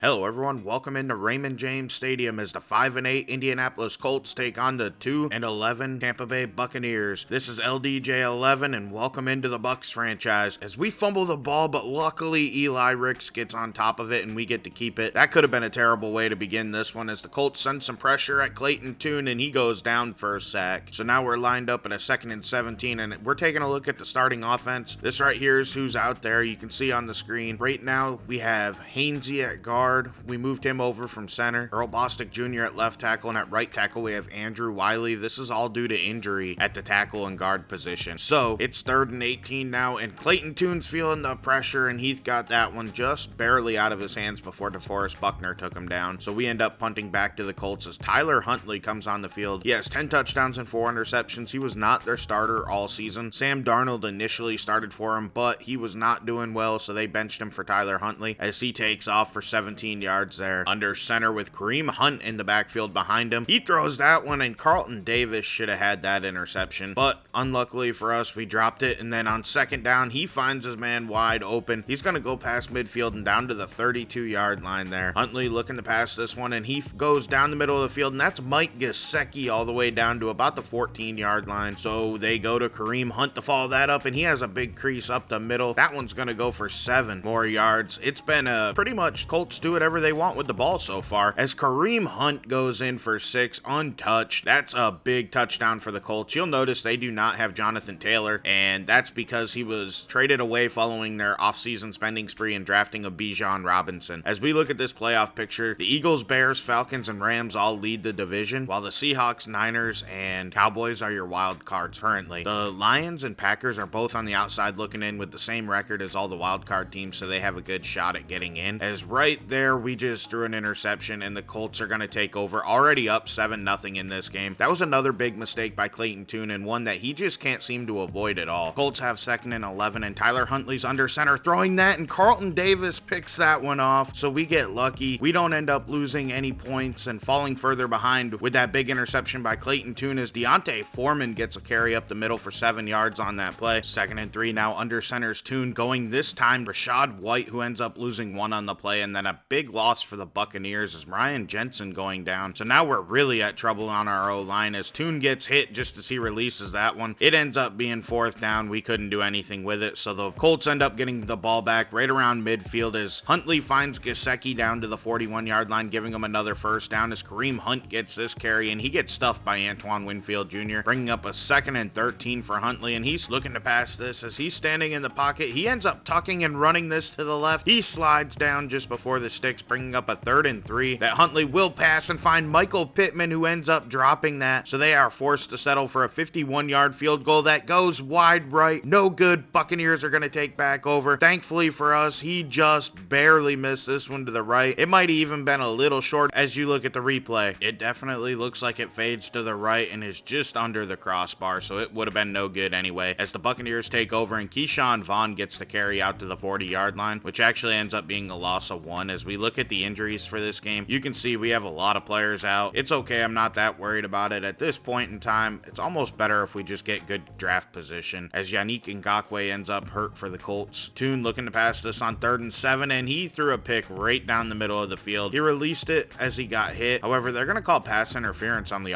Hello everyone, welcome into Raymond James Stadium as the 5-8 Indianapolis Colts take on the 2-11 Tampa Bay Buccaneers. This is LDJ11 and welcome into the Bucs franchise as we fumble the ball, but luckily Eli Ricks gets on top of it and we get to keep it. That could have been a terrible way to begin this one as the Colts send some pressure at Clayton Tune and he goes down for a sack. So now we're lined up at a 2nd and 17 and we're taking a look at the starting offense. This right here is who's out there. You can see on the screen. Right now we have Hainsey at guard. We moved him over from center. Earl Bostic Jr. at left tackle, and at right tackle we have Andrew Wiley. This is all due to injury at the tackle and guard position. So it's 3rd and 18 now, and Clayton Tune's feeling the pressure, and Heath got that one just barely out of his hands before DeForest Buckner took him down. So we end up punting back to the Colts as Tyler Huntley comes on the field. He has 10 touchdowns and 4 interceptions. He was not their starter all season. Sam Darnold initially started for him, but he was not doing well, so they benched him for Tyler Huntley as he takes off for 17 yards there under center with Kareem Hunt in the backfield behind him. He throws that one, and Carlton Davis should have had that interception, but unluckily for us, we dropped it. And then on 2nd down, he finds his man wide open. He's going to go past midfield and down to the 32-yard line there. Huntley looking to pass this one, and he goes down the middle of the field, and that's Mike Gesicki all the way down to about the 14-yard line. So they go to Kareem Hunt to follow that up, and he has a big crease up the middle. That one's going to go for 7 more yards. It's been pretty much Colts do whatever they want with the ball so far as Kareem Hunt goes in for 6 untouched. That's a big touchdown for the Colts. You'll notice they do not have Jonathan Taylor, and that's because he was traded away following their offseason spending spree and drafting of Bijan Robinson. As we look at this playoff picture, the Eagles, Bears, Falcons, and Rams all lead the division, while the Seahawks, Niners, and Cowboys are your wild cards currently. The Lions and Packers are both on the outside looking in with the same record as all the wild card teams, so they have a good shot at getting in. As right there, we just threw an interception and the Colts are going to take over, already up 7-0 in this game. That was another big mistake by Clayton Tune, and one that he just can't seem to avoid at all. Colts have 2nd and 11, and Tyler Huntley's under center throwing that, and Carlton Davis picks that one off, so we get lucky. We don't end up losing any points and falling further behind with that big interception by Clayton Tune as Deontay Foreman gets a carry up the middle for 7 yards on that play. 2nd and 3 now, under center's Tune going this time Rashad White, who ends up losing 1 on the play, and then a big loss for the Buccaneers is Ryan Jensen going down. So now we're really at trouble on our O-line as Tune gets hit just as he releases that one. It ends up being 4th down. We couldn't do anything with it, so the Colts end up getting the ball back right around midfield as Huntley finds Gesicki down to the 41-yard line, giving him another 1st down as Kareem Hunt gets this carry, and he gets stuffed by Antoine Winfield Jr., bringing up a 2nd and 13 for Huntley, and he's looking to pass this as he's standing in the pocket. He ends up tucking and running this to the left. He slides down just before the sticks, bringing up a 3rd and 3 that Huntley will pass and find Michael Pittman, who ends up dropping that. So they are forced to settle for a 51-yard field goal that goes wide right. No good. Buccaneers are going to take back over. Thankfully for us, he just barely missed this one to the right. It might have even been a little short as you look at the replay. It definitely looks like it fades to the right and is just under the crossbar, so it would have been no good anyway. As the Buccaneers take over and Keyshawn Vaughn gets to carry out to the 40-yard line, which actually ends up being a loss of 1. As we look at the injuries for this game, you can see we have a lot of players out. It's okay. I'm not that worried about it. At this point in time, it's almost better if we just get good draft position as Yannick Ngakoue ends up hurt for the Colts. Tune looking to pass this on 3rd and 7, and he threw a pick right down the middle of the field. He released it as he got hit. However, they're going to call pass interference on the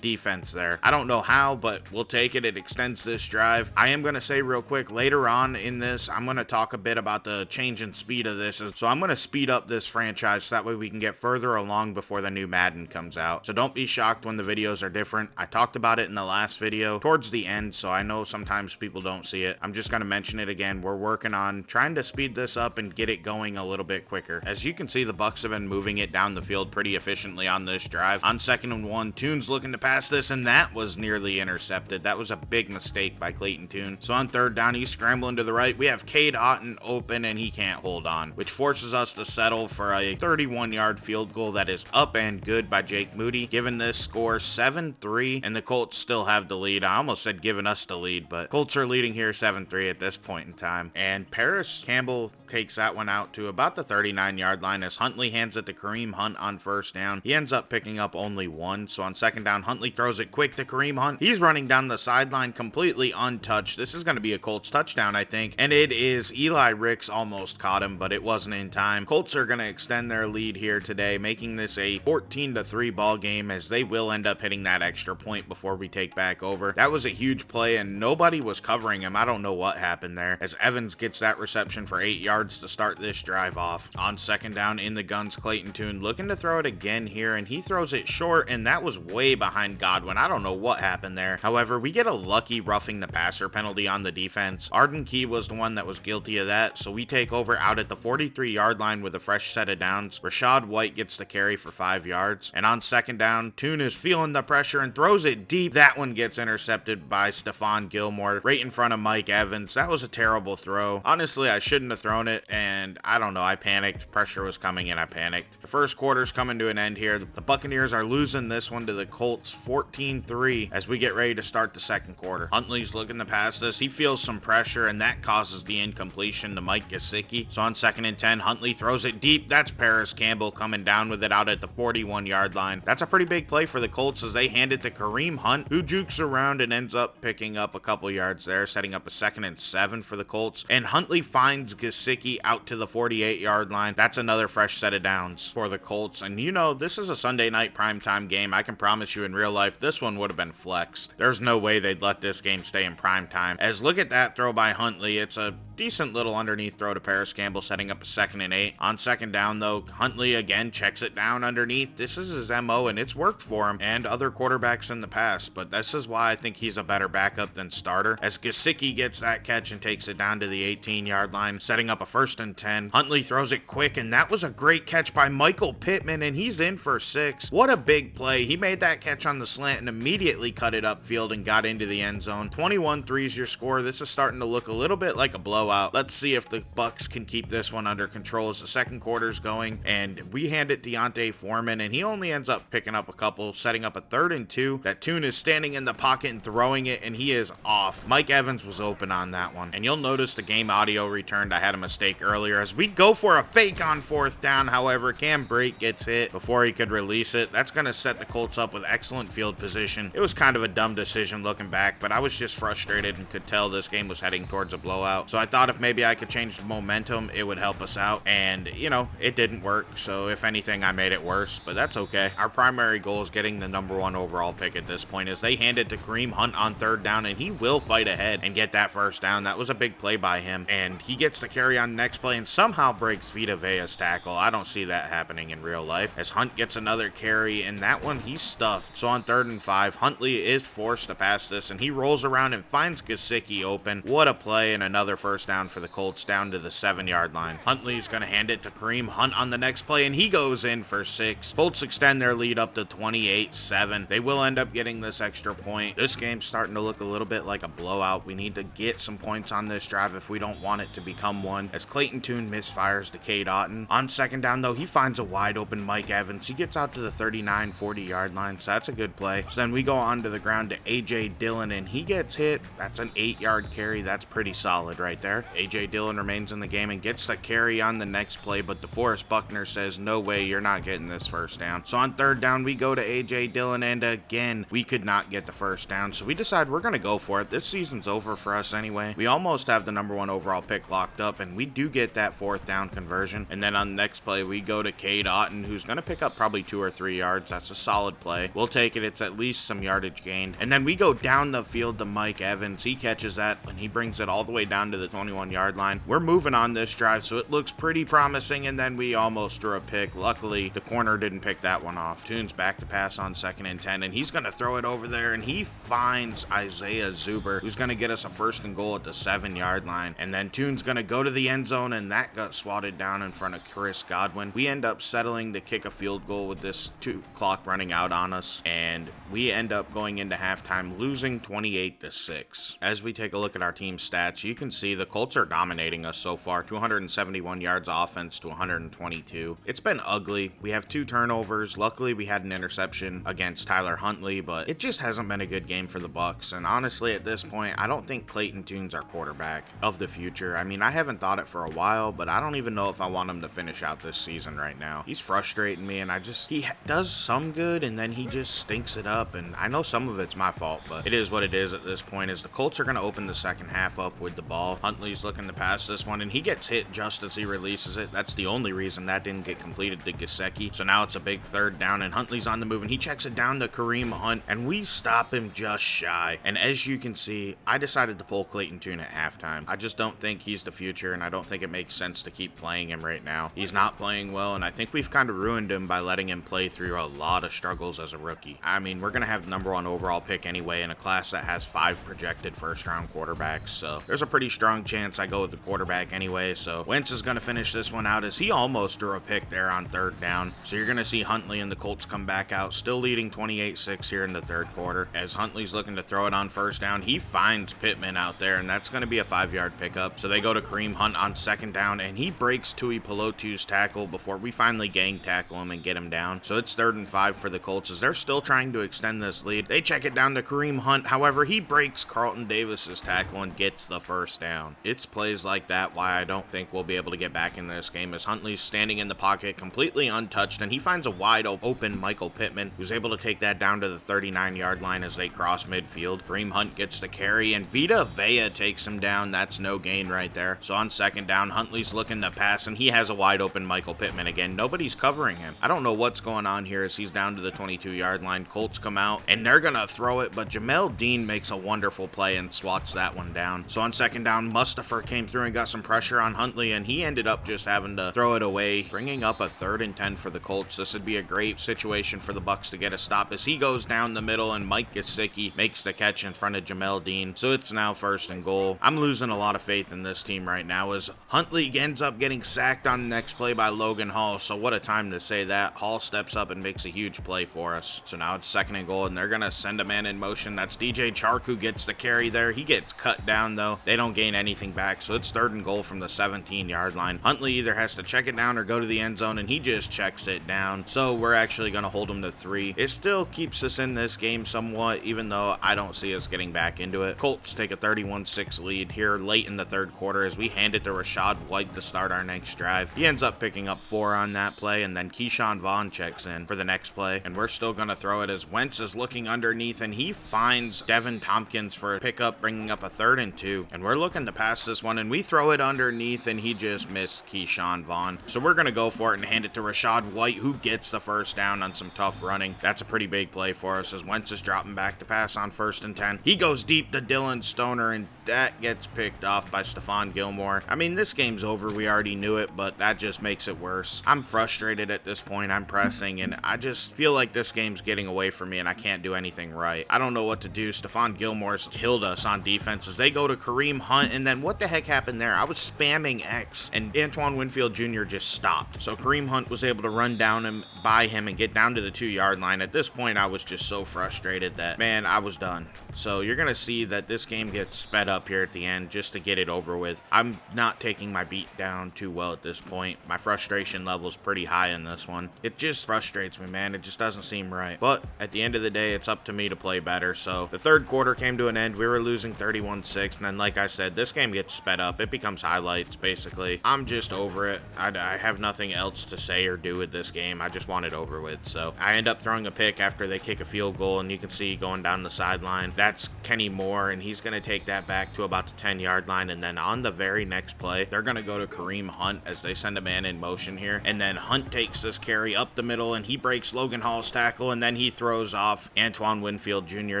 defense there. I don't know how, but we'll take it. It extends this drive. I am going to say real quick, later on in this, I'm going to talk a bit about the change in speed of this. So I'm going to speed up this franchise so that way we can get further along before the new Madden comes out. So don't be shocked when the videos are different. I talked about it in the last video towards the end, so I know sometimes people don't see it. I'm just going to mention it again. We're working on trying to speed this up and get it going a little bit quicker. As you can see, the Bucs have been moving it down the field pretty efficiently on this drive. On 2nd and 1, Tune's looking to pass this, and that was nearly intercepted. That was a big mistake by Clayton Tune. So on 3rd down, he's scrambling to the right. We have Cade Otton open, and he can't hold on, which forces us to settle for a 31-yard field goal that is up and good by Jake Moody, giving this score 7-3, and the Colts still have the lead. I almost said giving us the lead, but Colts are leading here 7-3 at this point in time. And Paris Campbell takes that one out to about the 39-yard line as Huntley hands it to Kareem Hunt on 1st down. He ends up picking up only 1, so on 2nd down, Huntley throws it quick to Kareem Hunt. He's running down the sideline completely untouched. This is going to be a Colts touchdown, I think, and it is. Eli Ricks almost caught him, but it wasn't in time. halftime. Colts are going to extend their lead here today, making this a 14-3 ball game, as they will end up hitting that extra point before we take back over. That was a huge play, and nobody was covering him. I don't know what happened there, as Evans gets that reception for 8 yards to start this drive off. On second down in the guns, Clayton Tune looking to throw it again here, and he throws it short, and that was way behind Godwin. I don't know what happened there. However, we get a lucky roughing the passer penalty on the defense. Arden Key was the one that was guilty of that, so we take over out at the 43-yard line with a fresh set of downs. Rashad White gets the carry for 5 yards, and on second down, Tune is feeling the pressure and throws it deep. That one gets intercepted by Stephon Gilmore right in front of Mike Evans. That was a terrible throw. Honestly, I shouldn't have thrown it, and I don't know, I panicked. Pressure was coming and I panicked. The first quarter's coming to an end here. The Buccaneers are losing this one to the Colts 14-3 as we get ready to start the second quarter. Huntley's looking to pass this. He feels some pressure, and that causes the incompletion to Mike Gesicki. So on 2nd and 10, Huntley throws it deep. That's Paris Campbell coming down with it out at the 41-yard line. That's a pretty big play for the Colts as they hand it to Kareem Hunt, who jukes around and ends up picking up a couple yards there, setting up a 2nd and 7 for the Colts. And Huntley finds Gesicki out to the 48-yard line. That's another fresh set of downs for the Colts. And you know, this is a Sunday night primetime game. I can promise you in real life, this one would have been flexed. There's no way they'd let this game stay in primetime. As look at that throw by Huntley. It's a decent little underneath throw to Paris Campbell, setting up a 2nd and 8. On second down, though, Huntley again checks it down underneath. This is his MO, and it's worked for him and other quarterbacks in the past, but this is why I think he's a better backup than starter, as Gesicki gets that catch and takes it down to the 18-yard line, setting up a 1st and 10. Huntley throws it quick, and that was a great catch by Michael Pittman, and he's in for 6. What a big play. He made that catch on the slant and immediately cut it upfield and got into the end zone. 21-3 is your score. This is starting to look a little bit like a blowout. Let's see if the Bucs can keep this one under control as the second quarter's going, and we hand it Deontay Foreman, and he only ends up picking up a couple, setting up a 3rd and 2. That Tune is standing in the pocket and throwing it, and he is off. Mike Evans was open on that one, and you'll notice the game audio returned. I had a mistake earlier as we go for a fake on 4th down. However, Cam Brate gets hit before he could release it. That's going to set the Colts up with excellent field position. It was kind of a dumb decision looking back, but I was just frustrated and could tell this game was heading towards a blowout. So I thought if maybe I could change the momentum, it would help us out. And, you know, it didn't work. So if anything, I made it worse, but that's okay. Our primary goal is getting the #1 overall pick at this point as they hand it to Kareem Hunt on 3rd down, and he will fight ahead and get that 1st down. That was a big play by him, and he gets the carry on the next play and somehow breaks Vita Vea's tackle. I don't see that happening in real life, as Hunt gets another carry, and that one he's stuffed. So on 3rd and 5, Huntley is forced to pass this, and he rolls around and finds Gesicki open. What a play, and another 1st down for the Colts down to the 7-yard line. Huntley's going to hand it to Kareem Hunt on the next play, and he goes in for 6. Colts extend their lead up to 28-7. They will end up getting this extra point. This game's starting to look a little bit like a blowout. We need to get some points on this drive if we don't want it to become one, as Clayton Tune misfires to Cade Otton. On second down, though, he finds a wide open Mike Evans. He gets out to the 39-40-yard line, so that's a good play. So then we go on to the ground to A.J. Dillon, and he gets hit. That's an 8-yard carry. That's pretty solid right there. A.J. Dillon remains in the game and gets the carry on the next play, but DeForest Buckner says, no way, you're not getting this 1st down. So on 3rd down, we go to A.J. Dillon, and again, we could not get the 1st down, so we decide we're going to go for it. This season's over for us anyway. We almost have the #1 overall pick locked up, and we do get that 4th down conversion. And then on the next play, we go to Cade Otton, who's going to pick up probably 2 or 3 yards. That's a solid play. We'll take it. It's at least some yardage gained. And then we go down the field to Mike Evans. He catches that, and he brings it all the way down to the 21-yard line. We're moving on this drive, so it looks pretty promising, and then we almost threw a pick. Luckily, the corner didn't pick that one off. Tune's back to pass on 2nd and 10, and he's going to throw it over there, and he finds Isaiah Zuber, who's going to get us a 1st and goal at the 7-yard line. And then Tune's going to go to the end zone, and that got swatted down in front of Chris Godwin. We end up settling to kick a field goal with this clock running out on us, and we end up going into halftime losing 28-6. As we take a look at our team stats, you can see the Colts are dominating us so far. 271 yards offense to 122. It's been ugly. We have 2 turnovers. Luckily, we had an interception against Tyler Huntley, but it just hasn't been a good game for the Bucs. And honestly, at this point, I don't think Clayton Tune's our quarterback of the future. I mean, I haven't thought it for a while, but I don't even know if I want him to finish out this season right now. He's frustrating me, and he does some good, and then he just stinks it up, and I know some of it's my fault, but it is what it is at this point, as the Colts are going to open the second half up with the ball. Huntley's looking to pass this one, and he gets hit just as he releases misplaces it. That's the only reason that didn't get completed to Gesicki. So now it's a big third down, and Huntley's on the move, and he checks it down to Kareem Hunt, and we stop him just shy. And as you can see, I decided to pull Clayton Tune at halftime. I just don't think he's the future, and I don't think it makes sense to keep playing him right now. He's not playing well, and I think we've kind of ruined him by letting him play through a lot of struggles as a rookie. I mean, we're going to have the number 1 overall pick anyway in a class that has 5 projected first-round quarterbacks, so there's a pretty strong chance I go with the quarterback anyway. So Wentz is going to finish this one out as he almost threw a pick there on third down. So you're going to see Huntley and the Colts come back out, still leading 28-6 here in the third quarter. As Huntley's looking to throw it on first down, he finds Pittman out there, and that's going to be a 5-yard pickup. So they go to Kareem Hunt on second down, and he breaks Tui Pelotu's tackle before we finally gang tackle him and get him down. So it's 3rd and 5 for the Colts as they're still trying to extend this lead. They check it down to Kareem Hunt. However, he breaks Carlton Davis's tackle and gets the first down. It's plays like that why I don't think we'll be able to get back in this game, as Huntley's standing in the pocket completely untouched, and he finds a wide open Michael Pittman, who's able to take that down to the 39-yard line as they cross midfield. Kareem Hunt gets the carry, and Vita Vea takes him down. That's no gain right there. So on second down, Huntley's looking to pass, and he has a wide open Michael Pittman again. Nobody's covering him. I don't know what's going on here as he's down to the 22-yard line. Colts come out, and they're going to throw it, but Jamel Dean makes a wonderful play and swats that one down. So on second down, Mustapher came through and got some pressure on Huntley, and he ended up just having to throw it away, bringing up a 3rd and 10 for the Colts. This would be a great situation for the Bucs to get a stop as he goes down the middle, and Mike Gesicki makes the catch in front of Jamel Dean. So it's now 1st and goal. I'm losing a lot of faith in this team right now as Huntley ends up getting sacked on the next play by Logan Hall. So what a time to say that. Hall steps up and makes a huge play for us. So now it's 2nd and goal, and they're going to send a man in motion. That's DJ Chark who gets the carry there. He gets cut down though. They don't gain anything back. So it's 3rd and goal from the 17-yard line. Huntley either has to check it down or go to the end zone, and he just checks it down. So we're actually going to hold him to 3. It still keeps us in this game somewhat, even though I don't see us getting back into it. Colts take a 31-6 lead here late in the third quarter as we hand it to Rashad White to start our next drive. He ends up picking up 4 on that play, and then Keyshawn Vaughn checks in for the next play, and we're still going to throw it as Wentz is looking underneath, and he finds Devin Tompkins for a pickup, bringing up a 3rd and 2, and we're looking to pass this one, and we throw it underneath, and he just missed Keyshawn Vaughn. So we're going to go for it and hand it to Rashad White, who gets the first down on some tough running. That's a pretty big play for us as Wentz is dropping back to pass on 1st and 10. He goes deep to Dylan Stoner, and that gets picked off by Stephon Gilmore. I mean, this game's over. We already knew it, but that just makes it worse. I'm frustrated at this point. I'm pressing, and I just feel like this game's getting away from me, and I can't do anything right. I don't know what to do. Stephon Gilmore's killed us on defense as they go to Kareem Hunt, and then what the heck happened there? I was spamming X, and Antoine Winfield Jr. just stopped. So Kareem Hunt was able to run down him, by him, and get down to the 2-yard line. At this point, I was just so frustrated that, man, I was done. So you're going to see that this game gets sped up here at the end just to get it over with. I'm not taking my beat down too well at this point. My frustration level is pretty high in this one. It just frustrates me, man. It just doesn't seem right. But at the end of the day, it's up to me to play better. So the third quarter came to an end. We were losing 31-6. And then, like I said, this game gets sped up. It becomes highlights, basically. I'm just over it. I have nothing else to say or do with this game. I just want it over with. So I end up throwing a pick after they kick a field goal, and you can see going down the sideline, that's Kenny Moore, and he's going to take that back to about the 10-yard line. And then on the very next play, they're going to go to Kareem Hunt as they send a man in motion here. And then Hunt takes this carry up the middle, and he breaks Logan Hall's tackle, and then he throws off Antoine Winfield Jr.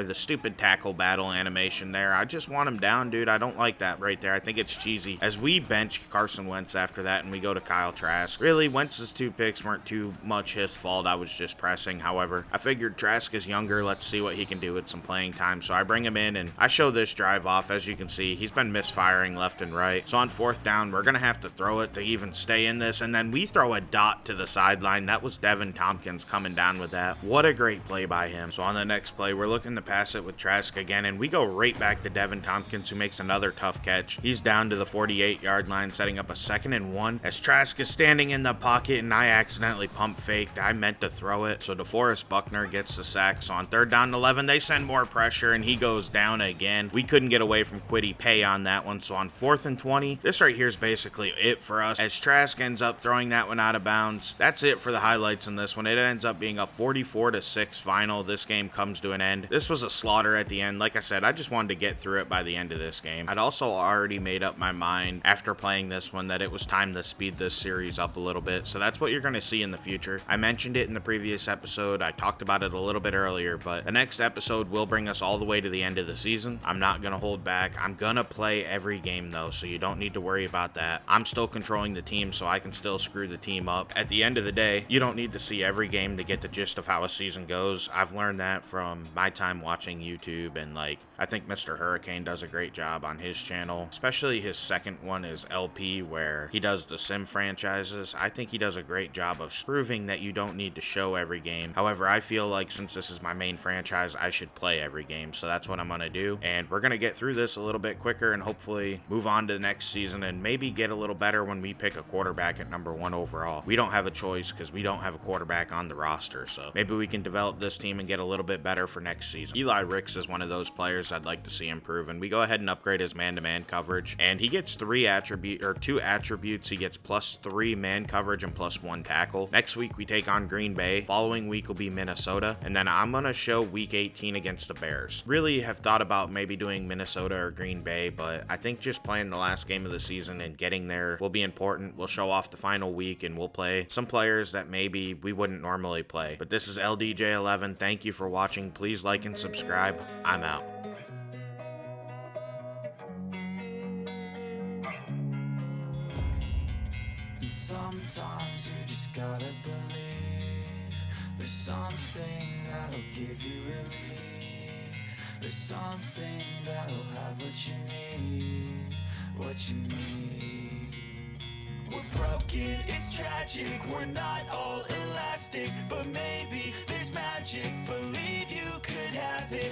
The stupid tackle battle animation there. I just want him down, dude. I don't like that right there. I think it's cheesy. As we bench Carson Wentz after that, and we go to Kyle Trask. Really, Wentz's 2 picks weren't too much his fault. I was just pressing. However, I figured Trask is younger. Let's see what he can do with some playing time. So I bring him in, and I show this drive off. As you can see, he's been misfiring left and right. So on 4th down, we're going to have to throw it to even stay in this, and then we throw a dot to the sideline. That was Devin Tompkins coming down with that. What a great play by him. So on the next play, we're looking to pass it with Trask again, and we go right back to Devin Tompkins, who makes another tough catch. He's down to the 48-yard line, setting up a 2nd and 1 as Trask is standing in the pocket, and I accidentally pump faked. I meant to throw it. So DeForest Buckner gets the sack. So on 3rd down and 11, they send more pressure, and he goes down again. We couldn't get away from Quiddy pay on that one. So on 4th and 20, this right here is basically it for us, as Trask ends up throwing that one out of bounds. That's it for the highlights in this one. It ends up being a 44-6 final. This game comes to an end. This was a slaughter at the end. Like I said, I just wanted to get through it by the end of this game. I'd also already made up my mind after playing this one that it was time to speed this series up a little bit, so that's what you're going to see in the future. I mentioned it in the previous episode. I talked about it a little bit earlier, but the next episode will bring us all the way to the end of the season. I'm not going to hold back. I'm going to play every game though, so you don't need to worry about that. I'm still controlling the team, so I can still screw the team up. At the end of the day, you don't need to see every game to get the gist of how a season goes. I've learned that from my time watching YouTube, and like, I think Mr. Hurricane does a great job on his channel, especially his second one is LP, where he does the sim franchises. I think he does a great job of proving that you don't need to show every game. However, I feel like since this is my main franchise, I should play every game, so that's what I'm gonna do. And we're gonna get through this a little bit quicker and hopefully move on to the next season and maybe get a little better when we pick a quarterback at number 1 overall. We don't have a choice because we don't have a quarterback on the roster, so maybe we can develop this team and get a little bit better for next season. Eli Ricks is one of those players I'd like to see improve, and we go ahead and upgrade his man-to-man coverage, and he gets 2 attributes. He gets +3 man coverage and +1 tackle. Next week we take on Green Bay. Following week will be Minnesota, and then I'm gonna show week 18 against the Bears. Really have thought about maybe doing Minnesota or Green Bay, but I think just playing the last game of the season and getting there will be important. We'll show off the final week and we'll play some players that maybe we wouldn't normally play. But this is LDJ11. Thank you for watching. Please like and subscribe. I'm out. And sometimes you just gotta believe there's something that'll give you relief. There's something that'll have what you need, what you need. We're broken, it's tragic, we're not all elastic, but maybe there's magic, believe you could have it.